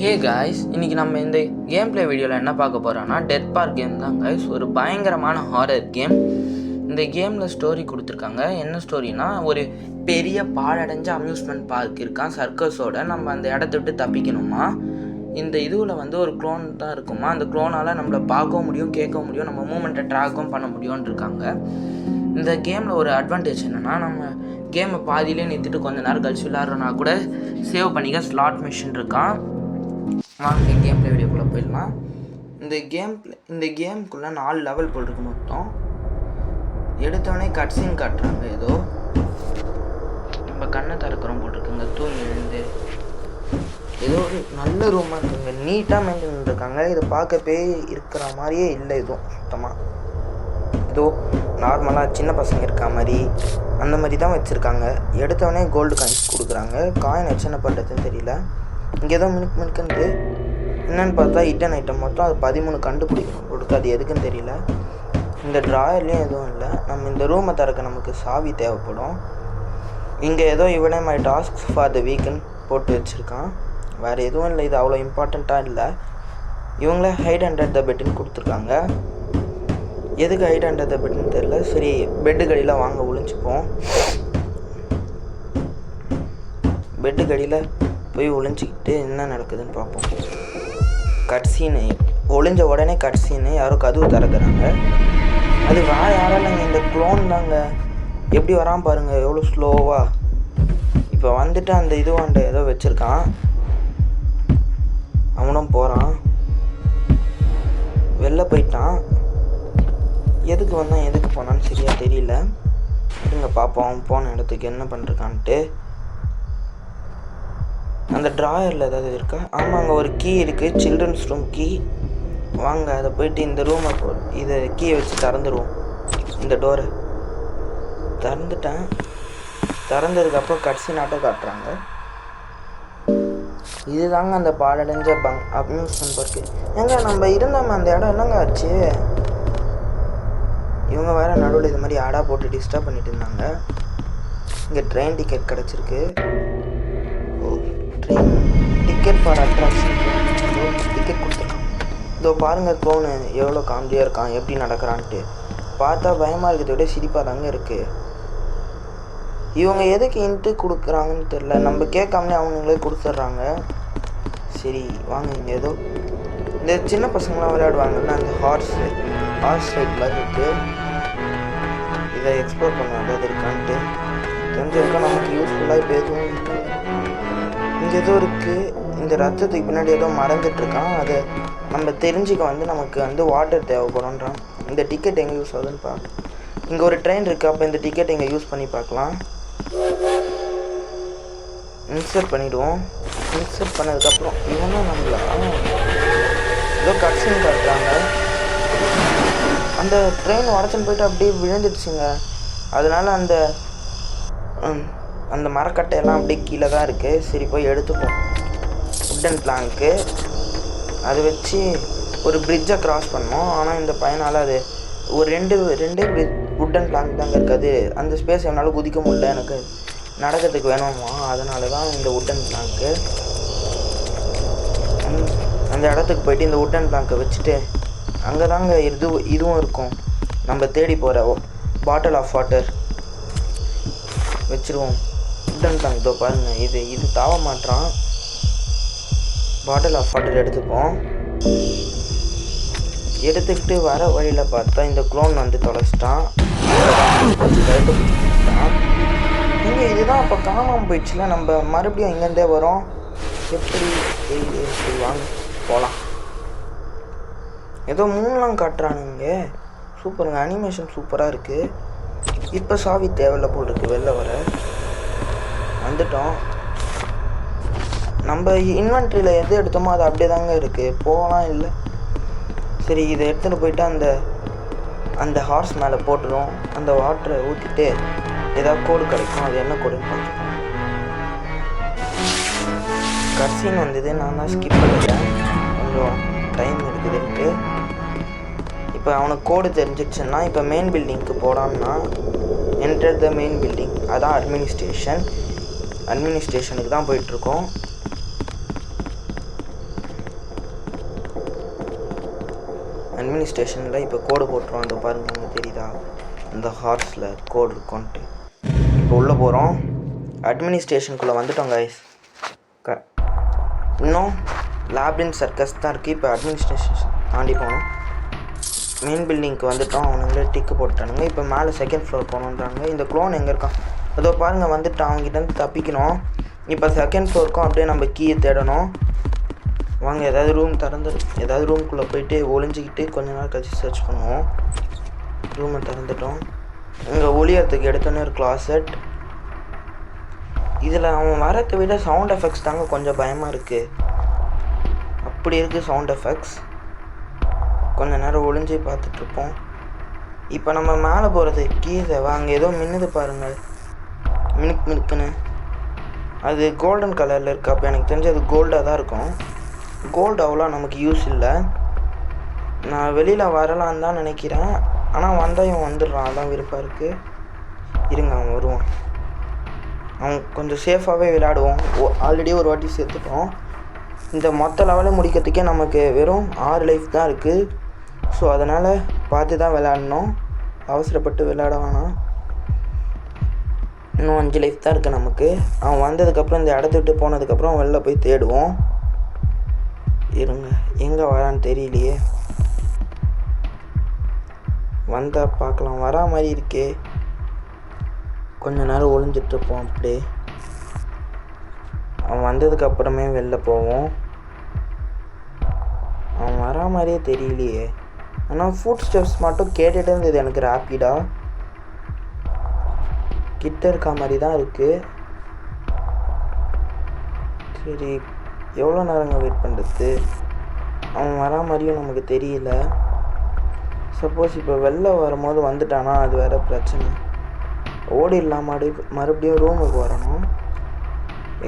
Hey guys, இன்றைக்கி நம்ம இந்த கேம் பிளே வீடியோவில் என்ன பார்க்க போகிறோன்னா டெத் பார்க் கேம் தான் காய்ஸ். ஒரு பயங்கரமான ஹாரர் கேம். இந்த கேமில் ஸ்டோரி கொடுத்துருக்காங்க. என்ன ஸ்டோரினா, ஒரு பெரிய பாழடைஞ்ச அம்யூஸ்மெண்ட் பார்க் இருக்கான் சர்க்கஸோட. நம்ம அந்த இடத்த விட்டு தப்பிக்கணுமா. இந்த இதுவில் வந்து ஒரு க்ளோன் தான் இருக்குமா. அந்த க்ளோனால் நம்மளை பார்க்கவும் முடியும், கேட்கவும் முடியும், நம்ம மூமெண்ட்டை ட்ராக்கும் பண்ண முடியும்னு இருக்காங்க. இந்த கேமில் ஒரு அட்வான்டேஜ் என்னென்னா, நம்ம கேமை பாதியிலே நிறுத்திட்டு கொஞ்ச நேரம் கழிச்சு விளாட்றோன்னா கூட சேவ் பண்ணிக்க ஸ்லாட் மிஷின் இருக்கான். வாங்க கேம் பிளே வீடியோக்குள்ளே போயிடலாம். இந்த கேமுக்குள்ளே 4 லெவல் போட்டிருக்கு மொத்தம். எடுத்தோடனே கட்சின் காட்டுறாங்க. ஏதோ நம்ம கண்ணை திறக்கிறோம் போட்டிருக்குங்க. தூங்கி எழுந்து ஏதோ ஒரு நல்ல ரூமாக இருக்குங்க. நீட்டாக மெயின்டைன் பண்ணிருக்காங்க. இதை பார்க்க பேய் இருக்கிற மாதிரியே இல்லை. எதுவும் சுத்தமாக ஏதோ நார்மலாக சின்ன பசங்க இருக்க மாதிரி அந்த மாதிரி தான் வச்சுருக்காங்க. எடுத்தோடனே கோல்டு காயின்ஸ் கொடுக்குறாங்க. காயின் வச்சு என்ன பண்ணுறதுன்னு தெரியல. இங்கே ஏதோ மினுக்குன்ட்டு என்னென்னு பார்த்தா ஹிட்டன் ஐட்டம் மொத்தம் அது 13 கண்டுபிடிக்கணும் கொடுத்து. அது எதுக்குன்னு தெரியல. இந்த ட்ராயர்லேயும் எதுவும் இல்லை. நம்ம இந்த ரூமை திறக்க நமக்கு சாவி தேவைப்படும். இங்கே ஏதோ இவனே my task for the weekend போட்டு வச்சுருக்கான். வேறு எதுவும் இல்லை. இது அவ்வளோ இம்பார்ட்டண்ட்டாக இல்லை. இவங்களே ஹைட் அண்டர் த பெட்டுன்னு கொடுத்துருக்காங்க. எதுக்கு ஹைட் அண்டர் த பெட்டுன்னு தெரியல. சரி, பெட்டு கடியில் வாங்க ஒளிஞ்சுப்போம். பெட்டு கடியில் போய் ஒளிஞ்சிக்கிட்டு என்ன நடக்குதுன்னு பார்ப்போம். கட்சீனு ஒளிஞ்ச உடனே கட்சீனு யாரோ கதவு திறக்கிறாங்க. அது யாரால் இல்லைங்க, இந்த க்ளோன் தாங்க. எப்படி வரான் பாருங்கள், எவ்வளோ ஸ்லோவாக. இப்போ வந்துட்டு அந்த இதுவாண்ட ஏதோ வச்சுருக்கான். அவனும் போகிறான். வெளில போயிட்டான். எதுக்கு வந்தான் எதுக்கு போனான்னு சரியாக தெரியல. இருங்க பார்ப்போம் அவன் போன இடத்துக்கு என்ன பண்ணுறான்ட்டு. அந்த ட்ராயரில் ஏதாவது இருக்கா? ஆமாம், அங்கே ஒரு கீ இருக்குது, சில்ட்ரன்ஸ் ரூம் கீ. வாங்க அதை போயிட்டு இந்த ரூமை இதை கீயை வச்சு திறந்துடுவோம். இந்த டோரை திறந்துட்டேன். திறந்ததுக்கப்புறம் கட்சி நாட்டம் காட்டுறாங்க. இதுதாங்க அந்த பாழடைஞ்ச அம்யூஸ்மெண்ட் பார்க்கு. ஏங்க நம்ம இருந்தோம் அந்த இடம் என்னங்க ஆச்சு? இவங்க வேறு நடுவில் இது மாதிரி ஆடாக போட்டு டிஸ்டர்ப் பண்ணிட்டு இருந்தாங்க. இங்கே ட்ரெயின் டிக்கெட் கிடச்சிருக்கு. Train ticket for attraction ticket கொடுத்துருக்கான். இதோ பாருங்கள் க்ளோனு எவ்வளோ காமெடியாக இருக்கான், எப்படி நடக்கிறான்ட்டு. பார்த்தா பயமாக இருக்கிறத விட சிரிப்பாக தாங்க இருக்குது. இவங்க எதுக்கு இன்ட்டு கொடுக்குறாங்கன்னு தெரில. நம்ம கேட்காமலே அவங்களே கொடுத்துட்றாங்க. சரி வாங்க. இங்கே ஏதோ இந்த சின்ன பசங்களாம் விளையாடுவாங்கன்னா அந்த ஹார்ஸ் ரைட் மாதிரி இருக்குது. இதை எக்ஸ்ப்ளோர் பண்ண ஏதாவது இருக்கான்ட்டு தெரிஞ்சிருக்கா நமக்கு யூஸ்ஃபுல்லாக. இப்போ எதுவும் இருக்குது. இங்கே ஏதோ இருக்குது. இந்த ரத்தத்துக்கு பின்னாடி ஏதோ மறந்துட்டுருக்கான். அதை நம்ம தெரிஞ்சுக்க வந்து நமக்கு வந்து வாட்டர் தேவைப்படும்ன்றான். இந்த டிக்கெட் எங்கே யூஸ் ஆகுதுன்னு பார்க்க. இங்கே ஒரு ட்ரெயின் இருக்குது. அப்போ இந்த டிக்கெட் இங்கே யூஸ் பண்ணி பார்க்கலாம். இன்சர்ட் பண்ணிவிடுவோம். இன்சர்ட் பண்ணதுக்கப்புறம் இவனும் நம்மளா ஏதோ கட்சின்னு காட்டுறாங்க. அந்த ட்ரெயின் உடச்சுன்னு போயிட்டு அப்படியே விழுந்துடுச்சுங்க. அதனால் அந்த மரக்கட்டையெல்லாம் அப்படியே கீழே தான் இருக்குது. சரி போய் எடுத்துப்போம். உட்டன் பிளாங்க்கு அதை வச்சு ஒரு பிரிட்ஜை க்ராஸ் பண்ணோம். ஆனால் இந்த பையனால் அது ஒரு ரெண்டே உட்டன் பிளாங்க் தாங்க இருக்காது. அந்த ஸ்பேஸ் என்னால் குதிக்க முடியல. எனக்கு நடக்கிறதுக்கு வேணுமா. அதனால தான் இந்த உட்டன் பிளாங்க்கு. அந்த இடத்துக்கு போயிட்டு இந்த உட்டன் பிளாங்கை வச்சுட்டு அங்கே தாங்க இதுவும் இருக்கும். நம்ம தேடி போகிற பாட்டில் ஆஃப் வாட்டர் வச்சுருவோம். உட்டன் பிளாங்க் இதோ பாருங்கள். இது தாவ மாட்டான். பாட்டில் ஆஃப் வாட்டர் எடுத்துப்போம். எடுத்துக்கிட்டு வர வழியில் பார்த்தா இந்த க்ளோன் வந்து தொலைச்சிட்டான். இங்கே இதுதான் அப்போ காணாமல் போயிடுச்சுல. நம்ம மறுபடியும் இங்கேருந்தே வரோம். எப்படி வாங்க போகலாம். ஏதோ மூணுலாம் காட்டுறானுங்க. சூப்பருங்க, அனிமேஷன் சூப்பராக இருக்குது. இப்போ சாவி தேவையில்ல போல் இருக்குது. வெளில வர வந்துட்டோம். நம்ம இன்வென்ட்ரியில் எது எடுத்தோமோ அது அப்படியே தாங்க இருக்குது. போகலாம் இல்லை. சரி, இதை எடுத்துகிட்டு போயிட்டு அந்த ஹார்ஸ் மேலே போட்டுடும். அந்த வாட்டரை ஊற்றிட்டு ஏதாவது கோடு கிடைக்கும். அது என்ன கோடுன்னு பார்த்துப்போம். கட்சின்னு வந்தது. நான் தான் ஸ்கிப் பண்ணிட்டேன். கொஞ்சம் டைம் இருக்குதுன்ட்டு. இப்போ அவனுக்கு கோடு தெரிஞ்சிடுச்சுன்னா இப்போ மெயின் பில்டிங்க்கு போடான்னா என்டர் த மெயின் பில்டிங். அதான் அட்மினிஸ்ட்ரேஷனுக்கு தான் போயிட்டுருக்கோம். அட்மினிஸ்ட்ரேஷனில் இப்போ கோடு போட்டுருவோம். அந்த பாருங்கள் அங்கே தெரியுதா, இந்த ஹார்ஸில் கோடு இருக்கும்ன்ட்டு. இப்போ உள்ளே போகிறோம். அட்மினிஸ்ட்ரேஷனுக்குள்ளே வந்துட்டோம் கைஸ். இன்னும் லாபிரின்த் சர்க்கஸ் தான் இருக்குது. இப்போ அட்மினிஸ்ட்ரேஷன் தாண்டி போகணும். மெயின் பில்டிங்க்கு வந்துட்டோம். அவனுங்களே டிக்கு போட்டானுங்க. இப்போ மேலே செகண்ட் ஃப்ளோர் போகணுன்றாங்க. இந்த க்ளோன் எங்கே இருக்கான் அதோ பாருங்கள் வந்துட்டான். அவங்ககிட்ட தப்பிக்கணும். இப்போ செகண்ட் ஃப்ளோருக்கும் அப்படியே நம்ம கீயை தேடணும். வாங்க ஏதாவது ரூம் ஏதாவது ரூம்குள்ளே போயிட்டு ஒளிஞ்சிக்கிட்டு கொஞ்ச நேரம் கழிச்சு சர்ச் பண்ணுவோம். ரூமை திறந்துட்டோம். இங்கே ஒளியறதுக்கு எடுத்தோன்னே ஒரு கிளாசெட். இதில் அவன் வரத்தை விட சவுண்ட் எஃபெக்ட்ஸ் தாங்க கொஞ்சம் பயமாக இருக்குது. அப்படி இருக்குது சவுண்ட் எஃபெக்ட்ஸ். கொஞ்ச நேரம் ஒளிஞ்சு பார்த்துட்ருப்போம். இப்போ நம்ம மேலே போகிறது கீழே வாங்க ஏதோ மின்னுது பாருங்கள், மினுக்குன்னு. அது கோல்டன் கலரில் இருக்குது. அப்போ எனக்கு தெரிஞ்சு அது கோல்டாக தான் இருக்கும். கோல்டு அவ்வளோ நமக்கு யூஸ் இல்லை. நான் வெளியில் வரலான்னு தான் நினைக்கிறேன். ஆனால் வந்தால் இவன் வந்துடுறான். அதான் விருப்பம் இருக்குது. இருங்க அவன் வருவான். அவன் கொஞ்சம் சேஃபாகவே விளையாடுவோம். ஆல்ரெடி ஒரு வாட்டி சேர்த்துட்டோம். இந்த மொத்த லெவலை முடிக்கிறதுக்கே நமக்கு வெறும் 6 லைஃப் தான் இருக்குது. ஸோ அதனால் பார்த்து தான் விளையாடணும். அவசரப்பட்டு விளையாட வேணாம். இன்னும் 5 லைஃப் தான் இருக்குது நமக்கு. அவன் வந்ததுக்கப்புறம் இந்த இடத்த விட்டு போனதுக்கப்புறம் வெளில போய் தேடுவோம். இருங்க எங்கே வரான்னு தெரியலையே. வந்தால் பார்க்கலாம். வரா மாதிரி இருக்கே. கொஞ்ச நேரம் ஒளிஞ்சிட்ருப்போம். அப்படியே அவன் வந்ததுக்கப்புறமே வெளில போவோம். அவன் வரா மாதிரியே தெரியலையே. ஆனால் ஃபுட் ஸ்டெப்ஸ் மட்டும் கேட்டுகிட்டே இருந்தது எனக்கு ரேப்பிடாக. கிட்ட இருக்க மாதிரி தான் இருக்குது. சரி எவ்வளோ நேரங்க வெயிட் பண்ணுறது? அவன் வரா மாதிரியும் நமக்கு தெரியல. சப்போஸ் இப்போ வெளில வரும்போது வந்துட்டானா அது வேறு பிரச்சனை. ஓடிடலாம். மறுபடியும் ரூமுக்கு வரணும்.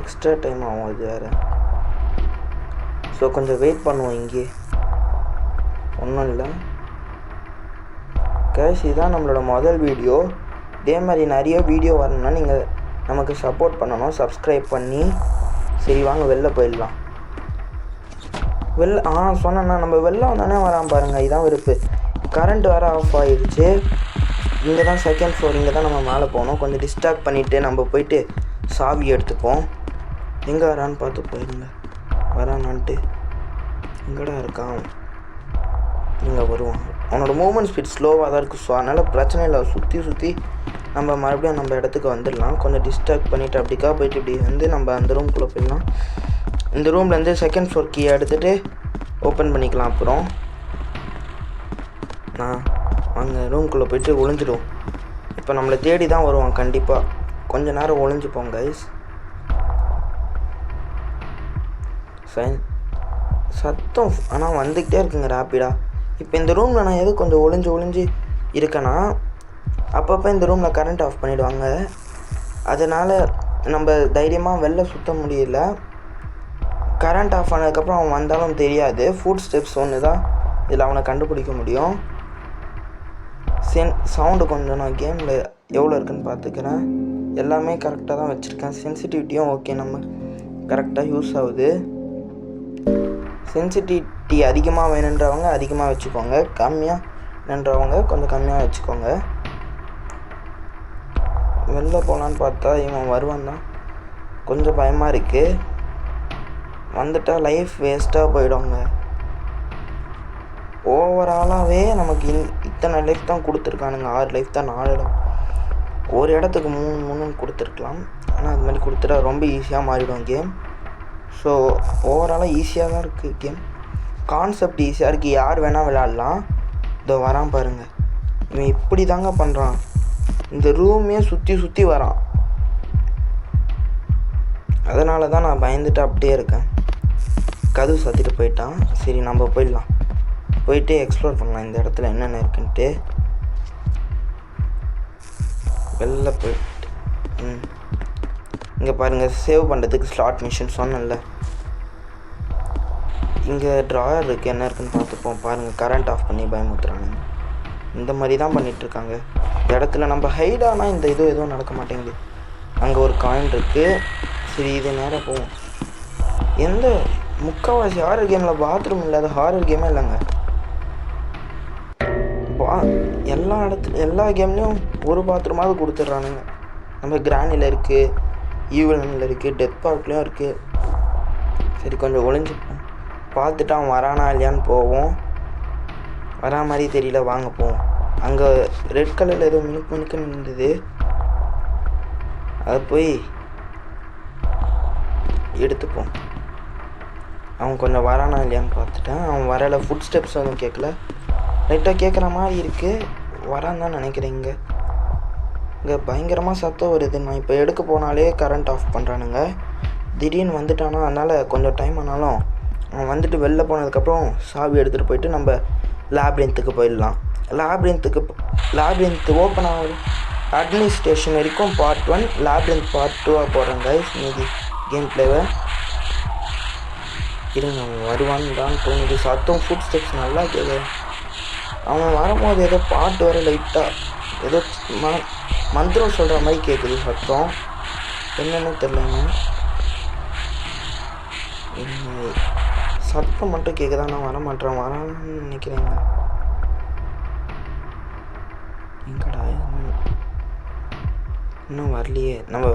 எக்ஸ்ட்ரா டைம் ஆகும் அது வேறு. ஸோ கொஞ்சம் வெயிட் பண்ணுவோம். இங்கே ஒன்றும் இல்லை கேஷ். இதுதான் நம்மளோட முதல் வீடியோ. இதே மாதிரி நிறைய வீடியோ வரணும்னா நீங்கள் நமக்கு சப்போர்ட் பண்ணணும், சப்ஸ்கிரைப் பண்ணி. சரி வாங்க வெளில போயிடலாம். சொன்னேன்னா நம்ம வெளில வந்தோடனே வரான் பாருங்கள். இதுதான் விருப்பு. கரண்ட் வேறு ஆஃப் ஆகிடுச்சு. இங்கே தான் செகண்ட் ஃப்ளோர். இங்கே தான் நம்ம மேலே போகணும். கொஞ்சம் டிஸ்ட்ராக்ட் பண்ணிவிட்டு நம்ம போயிட்டு சாவி எடுத்துப்போம். எங்கே வரான்னு பார்த்து போயிருங்க. வரானான்ட்டு எங்கடா இருக்கான்? இங்கே வருவான். அவனோட மூவ்மெண்ட் ஸ்பீட் ஸ்லோவாக தான் இருக்குது. ஸோ அதனால் பிரச்சனை இல்லை. சுற்றி நம்ம மறுபடியும் நம்ம இடத்துக்கு வந்துடலாம். கொஞ்சம் டிஸ்ட்ராக்ட் பண்ணிவிட்டு அப்படிக்கா போயிட்டு இப்படி வந்து நம்ம அந்த ரூம்குள்ளே போயிடலாம். இந்த ரூம்லேருந்து செகண்ட் ஃப்ளோர் கீயை எடுத்துகிட்டு ஓப்பன் பண்ணிக்கலாம். அப்புறம் அங்கே ரூம்குள்ளே போயிட்டு ஒளிஞ்சிடுவோம். இப்போ நம்மளை தேடி தான் வருவான் கண்டிப்பாக. கொஞ்ச நேரம் ஒளிஞ்சுப்போம் கைஸ். சத்தம் ஆனால் வந்துக்கிட்டே இருக்குங்க ரேப்பிடாக. இப்போ இந்த ரூமில் நான் எது கொஞ்சம் ஒளிஞ்சு இருக்கேன்னா அப்பப்போ இந்த ரூமில் கரண்ட் ஆஃப் பண்ணிவிடுவாங்க. அதனால் நம்ம தைரியமாக வெளில சுற்ற முடியல. கரண்ட் ஆஃப் ஆனதுக்கப்புறம் அவன் வந்தாலும் தெரியாது. ஃபுட் ஸ்டெப்ஸ் ஒன்று தான் இதில் அவனை கண்டுபிடிக்க முடியும். சவுண்டு கொஞ்சம் நான் கேமில் எவ்வளோ இருக்குன்னு பார்த்துக்கிறேன். எல்லாமே கரெக்டாக தான் வச்சுருக்கேன். சென்சிட்டிவிட்டியும் ஓகே, நம்ம கரெக்டாக யூஸ் ஆகுது. சென்சிட்டிவிட்டி அதிகமாக வேணுன்றவங்க அதிகமாக வச்சுக்கோங்க, கம்மியாக வேணுன்றவங்க கொஞ்சம் கம்மியாக வச்சுக்கோங்க. வெளில போகலான்னு பார்த்தா இவன் வருவான் தான். கொஞ்சம் பயமாக இருக்குது. வந்துட்டால் லைஃப் வேஸ்ட்டாக போயிடுவாங்க. ஓவராலாகவே நமக்கு இத்தனை லைஃப் தான் கொடுத்துருக்கானுங்க. 6 லைஃப் தான். 4 லைஃப் ஒரு இடத்துக்கு 3 கொடுத்துருக்கலாம். ஆனால் அது மாதிரி கொடுத்துட்டா ரொம்ப ஈஸியாக மாறிடும் கேம். ஸோ ஓவராலாக ஈஸியாக தான் இருக்குது கேம். கான்செப்ட் ஈஸியாக இருக்குது. யார் வேணால் விளையாடலாம். இதோ வரான் பாருங்கள். இவன் இப்படி தாங்க பண்ணுறான். இந்த ரூமே சுற்றி வரான். அதனால தான் நான் பயந்துட்டு அப்படியே இருக்கேன். கதவு சாத்திட்டு போயிட்டான். சரி நம்ம போயிடலாம். போயிட்டு எக்ஸ்ப்ளோர் பண்ணலாம் இந்த இடத்துல என்னென்ன இருக்குன்ட்டு. வெளில போயிட்டு இங்கே பாருங்கள், சேவ் பண்ணுறதுக்கு ஸ்லாட் மிஷின் சொன்னேன்ல. இங்கே ட்ராயர் இருக்குது. என்ன இருக்குன்னு பார்த்துப்போம். பாருங்கள், கரண்ட் ஆஃப் பண்ணி பயமுத்துறானுங்க. இந்த மாதிரி தான் பண்ணிகிட்ருக்காங்க. இந்த இடத்துல நம்ம ஹைடானால் இந்த எதுவும் நடக்க மாட்டேங்குது. அங்கே ஒரு காயின் இருக்குது. சரி இது நேராக போவோம். எந்த முக்கால்வாசி ஹாரர் கேமில் பாத்ரூம் இல்லாத ஹாரர் கேமே இல்லைங்க. எல்லா எல்லா கேம்லேயும் ஒரு பாத்ரூமாவது கொடுத்துட்றானுங்க. நம்ம கிரானியில் இருக்குது, ஈவனில் இருக்குது, டெத் பார்க்லேயும் இருக்குது. சரி கொஞ்சம் ஒளிஞ்சுப்போம், பார்த்துட்டு அவன் வரானா இல்லையான்னு போவோம். வரா மாதிரி தெரியல, வாங்க போவோம். அங்கே ரெட் கலரில் ஏதோ மினுக்குன்னு இருந்தது, அதை போய் எடுத்துப்போம். அவன் கொஞ்சம் வரானா இல்லையான்னு பார்த்துட்டேன். அவன் வரலை, ஃபுட் ஸ்டெப்ஸ் எதுவும் கேட்கல. லைட்டாக கேட்குற மாதிரி இருக்குது, வரான்னு தான் நினைக்கிறேன். இங்கே பயங்கரமாக சத்தம் வருது. நான் இப்போ எடுக்க போனாலே கரண்ட் ஆஃப் பண்ணுறானுங்க. திடீர்னு வந்துட்டானா, அதனால் கொஞ்சம் டைம் ஆனாலும் அவன் வந்துட்டு வெளில போனதுக்கப்புறம் சாவி எடுத்துகிட்டு போயிட்டு நம்ம லேப்ரின்த்துக்கு போயிடலாம். லேப்ரின்த்து ஓப்பன் ஆகுது. அட்மினிஸ்ட்ரேஷன் வரைக்கும் பார்ட் 1, லேப்ரின்த் பார்ட் 2 போடுறேன் கைஸ். மீதி கேம் பிளேவை இருங்க, அவன் வருவான்னு தான் தோணுது. சத்தம் ஃபுட் ஸ்டெப்ஸ் நல்லா கேட்குது. அவன் வரும்போது ஏதோ பாட்டு வர லைட்டாக ஏதோ மந்திரம் சொல்கிற மாதிரி கேட்குது சத்தம், என்னென்னு தெரியலங்க. சத்தம் மட்டும் கேட்குதா, நான் வரமாட்டேன், வரான்னு நினைக்கிறேங்க. எங்கடா இன்னும் வரலையே. நம்ம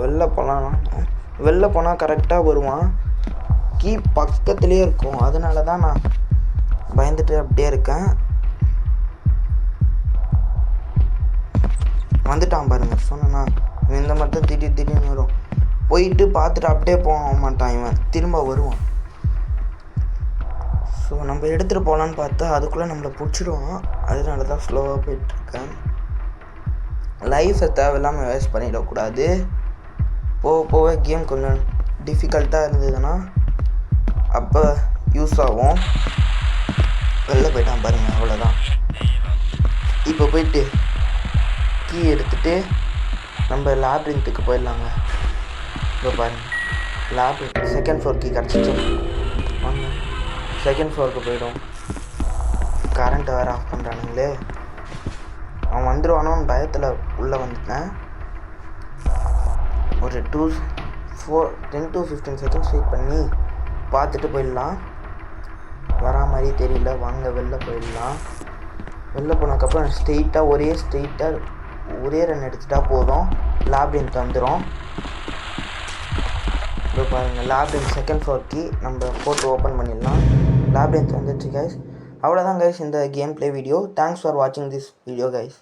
வெளில போனால் கரெக்டாக வருவான். கீ பக்கத்துலேயே இருக்கும், அதனால தான் நான் பயந்துட்டு அப்படியே இருக்கேன். வந்துட்டான் பாருங்க, சொன்னா இந்த மட்டும் திடீர்னு வரும். போயிட்டு பார்த்துட்டு அப்படியே போக மாட்டான், இவன் திரும்ப வருவான். ஸோ நம்ம எடுத்துகிட்டு போகலான்னு பார்த்தா அதுக்குள்ளே நம்மளை பிடிச்சிடுவான். அதனால தான் ஸ்லோவாக போயிட்டுருக்கேன். லைஃப்பை தேவையில்லாமல் வேஸ்ட் பண்ணிடக்கூடாது. போக கேம் கொஞ்சம் டிஃபிகல்ட்டாக இருந்ததுன்னா அப்போ யூஸ் ஆகும். வெளில போயிட்டான் பாருங்கள், அவ்வளோதான். இப்போ போயிட்டு கீ எடுத்துகிட்டு நம்ம லேப்ரின்த்துக்கு போயிடலாங்க. இப்போ பாருங்கள், லேப்ரின்த் செகண்ட் ஃப்ளோர் கீ கிடச்சிச்சு. வாங்க செகண்ட் ஃப்ளோருக்கு போய்டும். கரண்ட்டை வேறு ஆஃப் பண்ணுறானுங்களே. அவன் வந்துடுவானோன்னு பயத்தில் உள்ளே வந்துட்டேன். ஒரு 10 to 15 செகண்ட்ஸ் வெயிட் பண்ணி பார்த்துட்டு போயிடலாம். வரா மாதிரி தெரியல, வாங்க வெளில போயிடலாம். வெளில போனதுக்கப்புறம் ஸ்ட்ரெயிட்டாக ஒரே ரன் எடுத்துட்டா போதும், லேப்ரின்த் வந்துடும். இப்போ பாருங்கள், லேப்ரின்த் செகண்ட் ஃப்ளோர் கீ நம்ம போட்டு ஓப்பன் பண்ணிடலாம். லேப்ரின்த் வந்துடுச்சு கைஸ். அவ்வளோதான் கைஸ் இந்த game play video. Thanks for வாட்சிங் திஸ் வீடியோ கைஸ்.